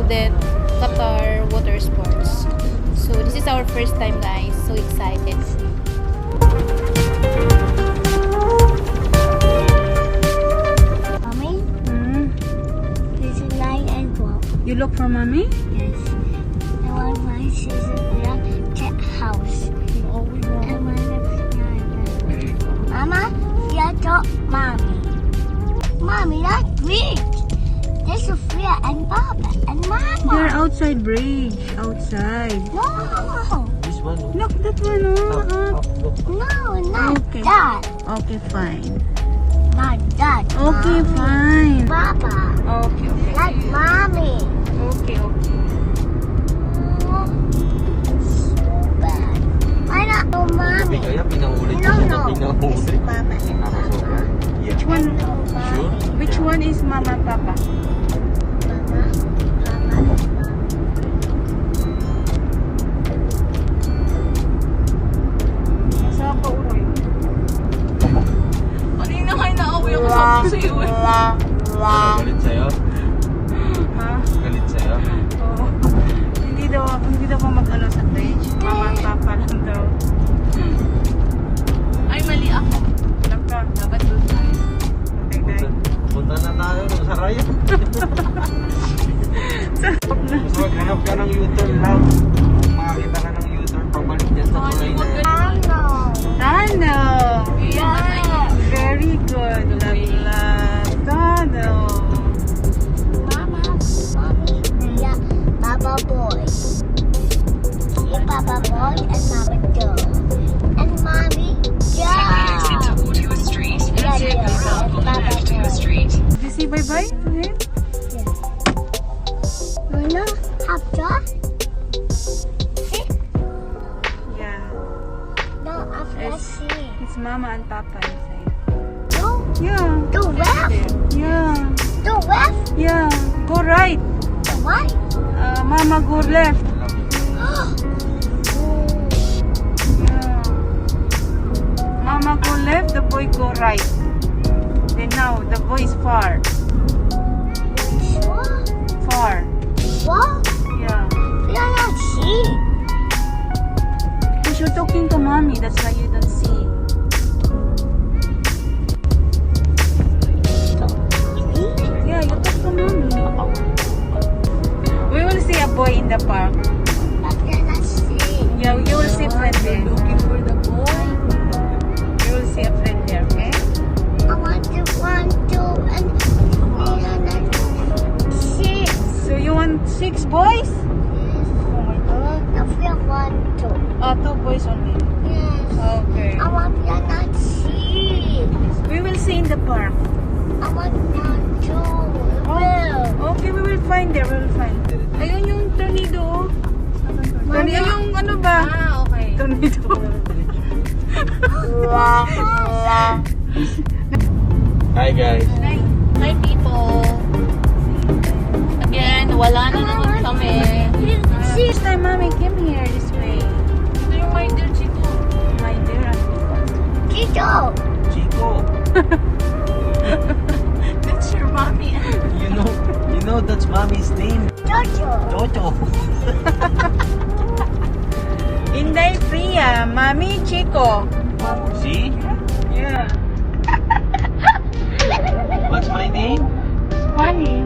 attended Qatar Water Sports. So this is our first time, guys. So excited. Mommy, this is 9 and 12. You look for mommy? Yes. I want my sister to house. Oh, we I want Mama, yeah, talk mommy. Mommy, that's bridge. There's a Freya and Papa and Mama. They're outside bridge. Outside. No. This one. Look, that one. No, not Okay. that. Okay, fine. Not that. Okay, Mommy. fine. Papa. Okay, okay. That's mommy. Okay, okay. So bad. Why not no mommy? Kaya pinangulit No, ko no. sa pinangulit. It's Mama and Papa. Yeah. Which one? No, mommy. Sure? Which one is mama, papa? Mama, Papa, Mama. Nasa ka, Uroy. Kanina kayo na-away ako sabi ko sa'yo eh. Galit sa'yo? Ha? Galit sa'yo? Oo. Hindi daw pa mag-ano sa stage. Mama, papa lang daw. Ay, mali ako. Alam ka, dapat doon tayo. Okay, guys. Punta na tayo sa raya. Mas maghanap ka ng U-turn lang. Makakita ka ng U-turn pabalik dyan sa tulay na yan. Tano! Yeah! Very good. Love. Tano! Mama, mommy, yeah, Papa boy. Yeah, Papa boy and Mama girl. And mommy, yeah. Exit onto a street and Yeah, take yeah, a route on the Papa left to boy. the street. Did you say bye-bye to him? Luna, after? Yeah. No, after Yes. see. It's mama and papa inside. No, Yeah. the left, Yeah. the left, Yeah. Go right. the right. Mama go left. Yeah. Mama go left, the boy go right. Then now, the boy is far. Sure? Far. What? Yeah. We are not see. Because you're talking to mommy, that's why you don't see. Yeah, you talk to mommy. We will see a boy in the park. But we are not see. Yeah, you will see a friend there. Looking for the boy. You will see a friend there, okay? I want to one, two, and we are not see. So you want 6 boys? Oh my god. Now we are one, two. 2 boys only. Yes. Okay. I want we are not see. We will see in the park. I want one, two. Will. Okay, we will find there. We will find. Ayun yung tornado. Tornado yung ano ba? okay. Tornado. Hi guys. Hi people. Again, wala na naman kami. First time mommy came here this way. Ito yung my dear Chico. My dear. Tito. Chico. That's your mommy. You know that's mommy's name. Jojo. Jojo. Inday Freya, mommy Chico. See? Yeah. What's my name? Funny.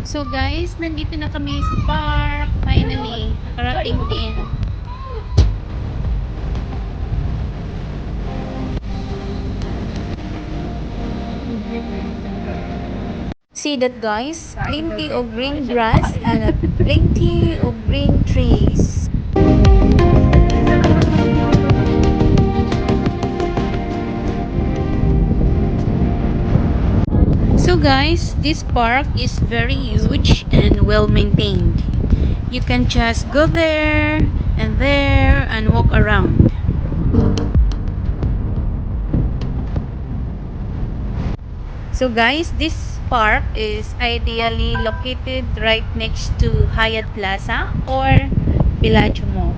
So guys, nandito na kami sa park. Finally, nakarating din. See that guys? Plenty of green grass and plenty of green trees. So guys, this park is very huge and well maintained. You can just go there and walk around. So guys, this park is ideally located right next to Hyatt Plaza or Bellagio Mall.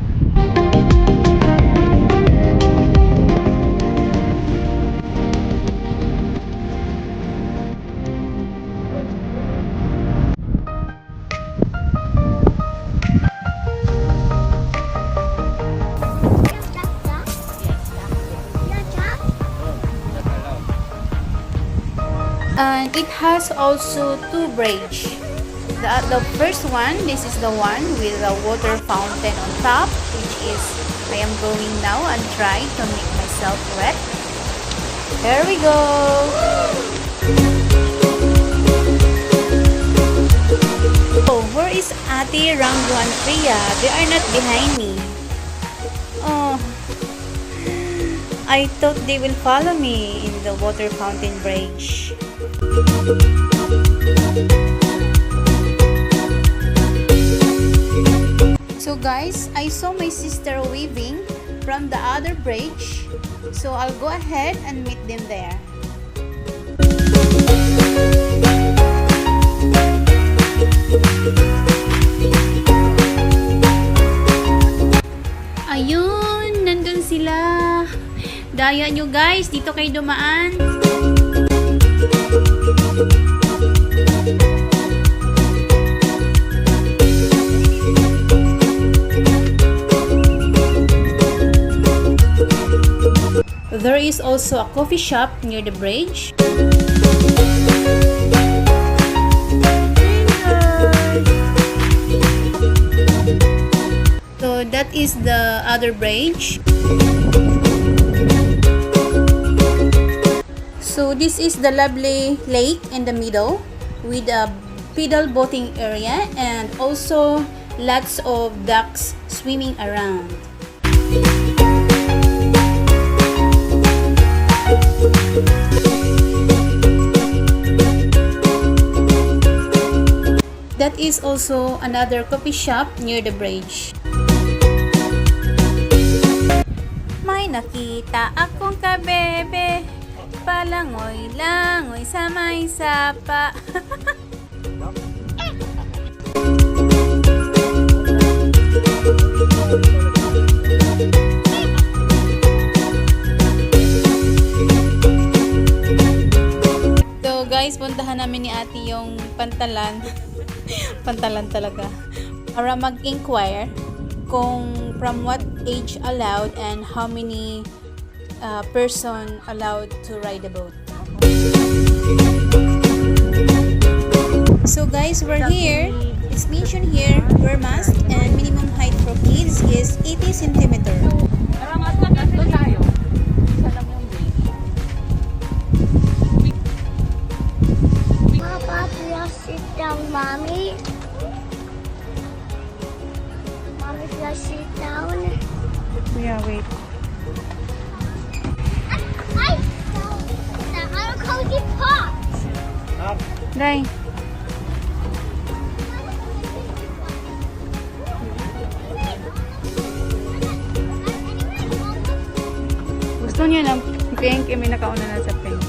And it has also two bridge. The first one, this is the one with a water fountain on top, which is I am going now and try to make myself wet. There we go. Oh, where is Ate, Rango, and Freya? They are not behind me. Oh, I thought they will follow me in the water fountain bridge. So guys, I saw my sister waving from the other bridge, so I'll go ahead and meet them there. Ayun, nandun sila. Daya nyo guys, dito kayo dumaan. There is also a coffee shop near the bridge. So that is the other bridge. So this is the lovely lake in the middle with a pedal boating area and also lots of ducks swimming around. That is also another coffee shop near the bridge. May nakita akong kabebe, palangoy-langoy sa may sapa. So guys, puntahan namin ni Ate yung pantalan. Pantalan talaga. Para mag-inquire kung from what age allowed and how many person allowed to ride the boat. So guys, we're here. It's mentioned here, wear mask and minimum height for kids is 80 cm. Papa, please sit down, Mommy. Mommy, please sit down. Yeah, wait. I don't cozy pot. Dai. Gusto niya ng pink, may nakauna na sa pink.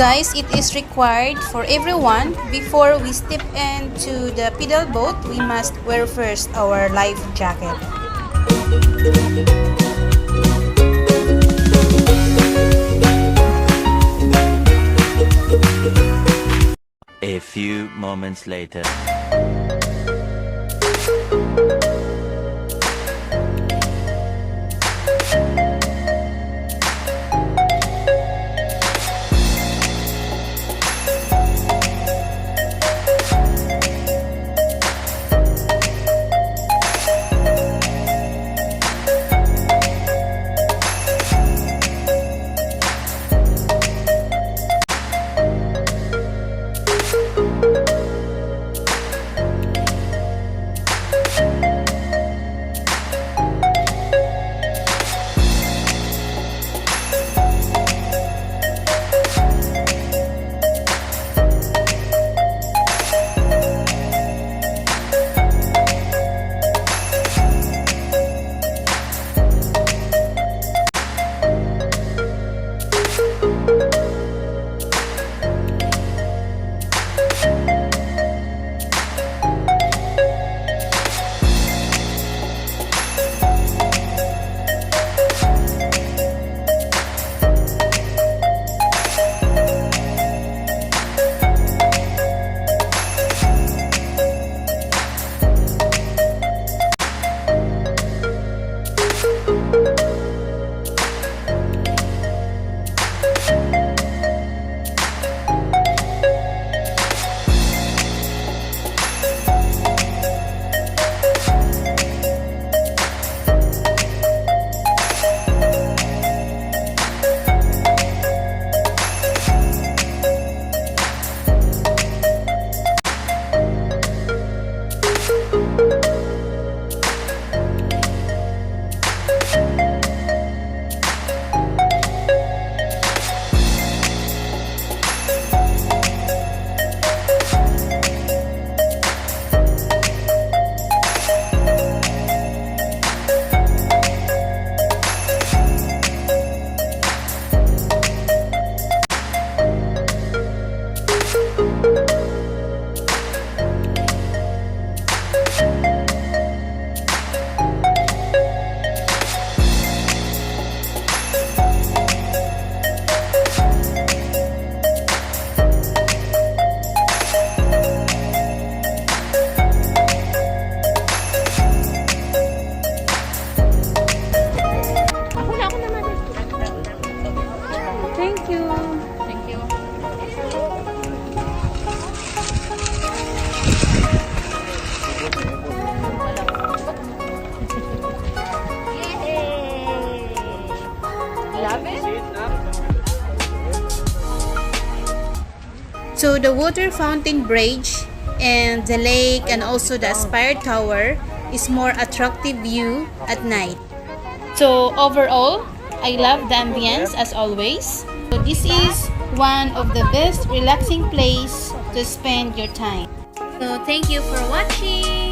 Guys, it is required for everyone before we step into the pedal boat, we must wear first our life jacket. A few moments later. So the water fountain bridge and the lake and also the Aspire Tower is more attractive view at night. So overall, I love the ambience as always. So this is one of the best relaxing place to spend your time. So thank you for watching.